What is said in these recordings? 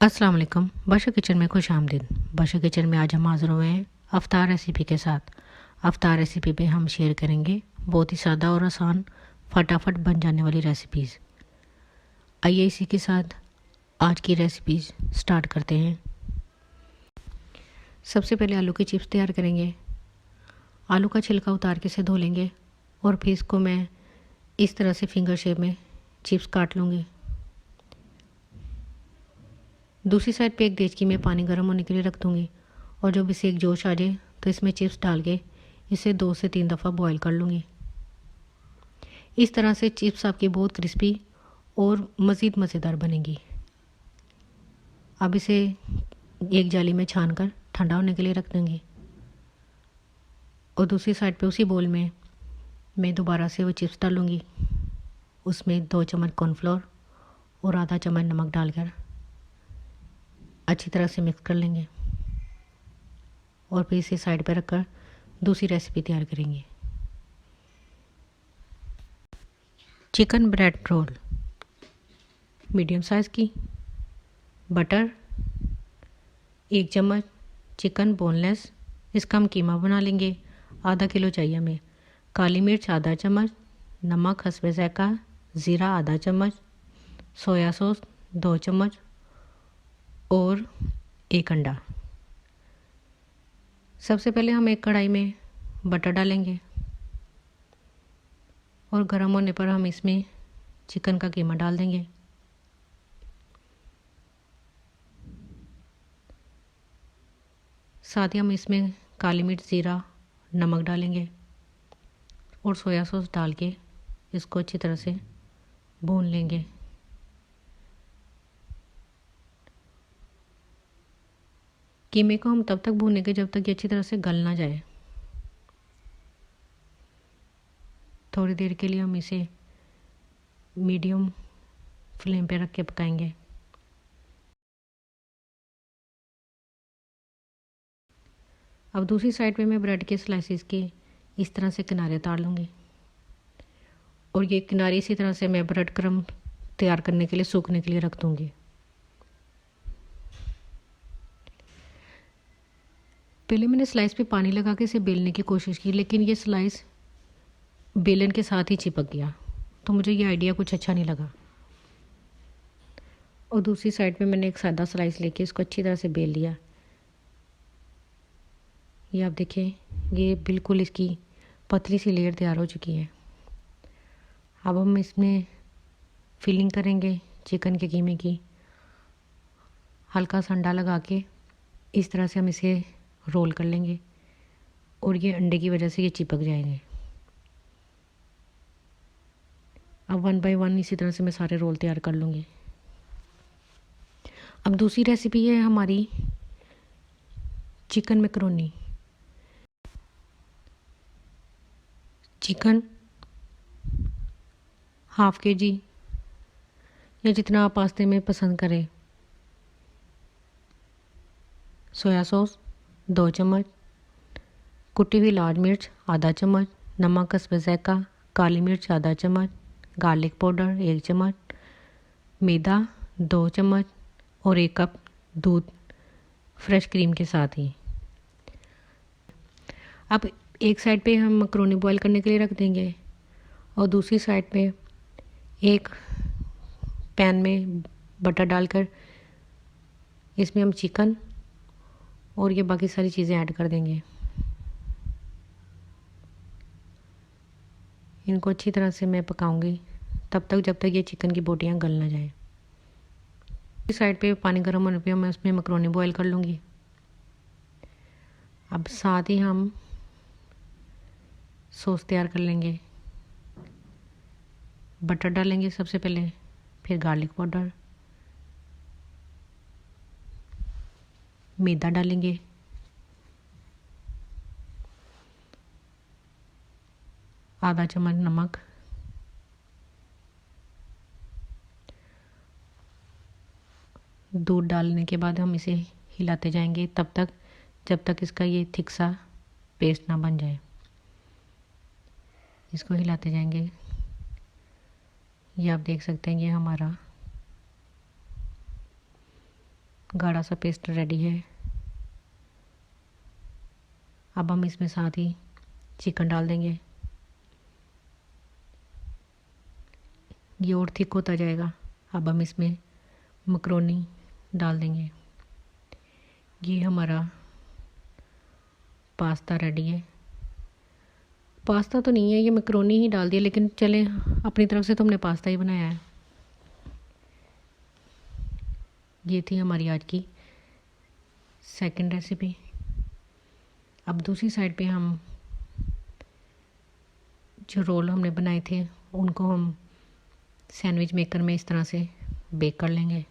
अस्सलाम वालेकुम। बादशाह किचन में खुश आमदीद। बादशाह किचन में आज हम हाज़िर हुए हैं अफ्तार रेसिपी के साथ। अफ्तार रेसिपी पे हम शेयर करेंगे बहुत ही सादा और आसान फटाफट बन जाने वाली रेसिपीज़। आइए इसी के साथ आज की रेसिपीज़ स्टार्ट करते हैं। सबसे पहले आलू के चिप्स तैयार करेंगे। आलू का छिलका उतार के इसे धो लेंगे और फिर इसको मैं इस तरह से फिंगर शेप में चिप्स काट लूँगी। दूसरी साइड पे एक देचकी में पानी गर्म होने के लिए रख दूँगी और जब इसे एक जोश आ जाए तो इसमें चिप्स डाल के इसे 2 से 3 दफ़ा बॉईल कर लूँगी। इस तरह से चिप्स आपकी बहुत क्रिस्पी और मज़ीद मज़ेदार बनेंगी। अब इसे एक जाली में छान कर ठंडा होने के लिए रख देंगे और दूसरी साइड पे उसी बोल में मैं दोबारा से वो चिप्स डालूँगी। उसमें 2 चम्मच कॉर्नफ्लोर और आधा चम्मच नमक डालकर अच्छी तरह से मिक्स कर लेंगे और फिर इसे साइड पर रखकर दूसरी रेसिपी तैयार करेंगे। Chicken bread roll medium size की, बटर 1 चम्मच, चिकन बोनलेस, इसका हम कीमा बना लेंगे। आधा किलो चाहिए हमें। काली मिर्च आधा चम्मच, नमक हस्बे ज़ायक़ा, ज़ीरा आधा चम्मच, सोया सॉस 2 चम्मच और 1 अंडा। सबसे पहले हम एक कढ़ाई में बटर डालेंगे और गर्म होने पर हम इसमें चिकन का कीमा डाल देंगे। साथ ही हम इसमें काली मिर्च, ज़ीरा, नमक डालेंगे और सोया सॉस डाल के इसको अच्छी तरह से भून लेंगे। कीमे को हम तब तक भूनेंगे जब तक ये अच्छी तरह से गल ना जाए। थोड़ी देर के लिए हम इसे मीडियम फ्लेम पे रख के पकाएंगे। अब दूसरी साइड पे मैं ब्रेड के स्लाइसिस के इस तरह से किनारे उतार लूँगी और ये किनारे इसी तरह से मैं ब्रेड क्रम्ब तैयार करने के लिए सूखने के लिए रख दूँगी। पहले मैंने स्लाइस पे पानी लगा के इसे बेलने की कोशिश की, लेकिन ये स्लाइस बेलन के साथ ही चिपक गया, तो मुझे ये आइडिया कुछ अच्छा नहीं लगा। और दूसरी साइड पे मैंने एक सादा स्लाइस लेके इसको अच्छी तरह से बेल लिया। ये आप देखें, ये बिल्कुल इसकी पतली सी लेयर तैयार हो चुकी है। अब हम इसमें फिलिंग करेंगे चिकन के कीमे की। हल्का सा अंडा लगा के इस तरह से हम इसे रोल कर लेंगे और ये अंडे की वजह से ये चिपक जाएंगे। अब 1 बाय 1 इसी तरह से मैं सारे रोल तैयार कर लूँगी। अब दूसरी रेसिपी है हमारी चिकन मैकरोनी। चिकन ½ kg या जितना आप पास्ते में पसंद करें। सोया सॉस 2 चम्मच, कुटी हुई लाल मिर्च आधा चम्मच, नमक हस्बे ज़ायक़ा, काली मिर्च आधा चम्मच, गार्लिक पाउडर 1 चम्मच, मैदा 2 चम्मच और 1 कप दूध फ्रेश क्रीम के साथ ही। अब एक साइड पे हम मैकरोनी बॉईल करने के लिए रख देंगे और दूसरी साइड पे एक पैन में बटर डालकर इसमें हम चिकन और ये बाकी सारी चीज़ें ऐड कर देंगे। इनको अच्छी तरह से मैं पकाऊंगी तब तक जब तक ये चिकन की बोटियां गल ना जाए। इस साइड पे पानी गर्म होने पे मैं उसमें मैकरोनी बॉईल कर लूँगी। अब साथ ही हम सॉस तैयार कर लेंगे। बटर डालेंगे सबसे पहले, फिर गार्लिक पाउडर, मैदा डालेंगे, आधा चम्मच नमक, दूध डालने के बाद हम इसे हिलाते जाएंगे तब तक जब तक इसका ये थिक सा पेस्ट ना बन जाए। इसको हिलाते जाएंगे। ये आप देख सकते हैं ये हमारा गाढ़ा सा पेस्ट रेडी है। अब हम इसमें साथ ही चिकन डाल देंगे। ये और थिक होता जाएगा। अब हम इसमें मकरोनी डाल देंगे। ये हमारा पास्ता रेडी है। पास्ता तो नहीं है, ये मकरोनी ही डाल दिया, लेकिन चलें अपनी तरफ से तो हमने पास्ता ही बनाया है। ये थी हमारी आज की सेकंड रेसिपी। अब दूसरी साइड पे हम जो रोल हमने बनाए थे उनको हम सैंडविच मेकर में इस तरह से बेक कर लेंगे।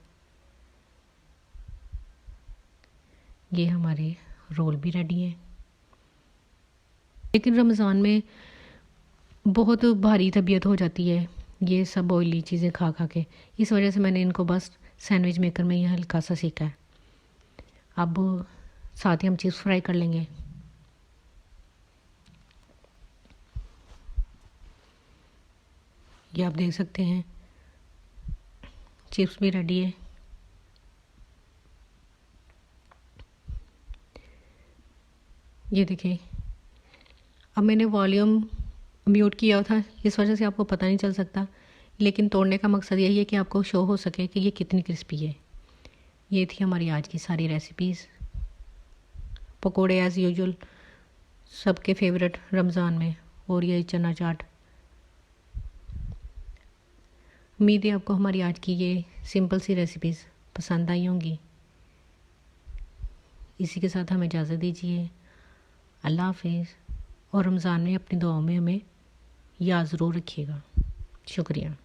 ये हमारे रोल भी रेडी हैं। लेकिन रमज़ान में बहुत भारी तबीयत हो जाती है ये सब ऑयली चीज़ें खा खा के, इस वजह से मैंने इनको बस सैंडविच मेकर में ही हल्का सा सीखा है। अब साथ ही हम चिप्स फ्राई कर लेंगे। ये आप देख सकते हैं चिप्स भी रेडी है। ये देखिए, अब मैंने वॉल्यूम म्यूट किया था, इस वजह से आपको पता नहीं चल सकता, लेकिन तोड़ने का मकसद यही है कि आपको शो हो सके कि ये कितनी क्रिस्पी है। ये थी हमारी आज की सारी रेसिपीज़। पकोड़े एज़ यूजुअल सबके फेवरेट रमज़ान में, और ये चना चाट। उम्मीद है आपको हमारी आज की ये सिंपल सी रेसिपीज़ पसंद आई होंगी। इसी के साथ हमें इजाज़त दीजिए। अल्लाह हाफिज़। और रमज़ान में अपनी दुआओं में हमें याद ज़रूर रखिएगा। शुक्रिया।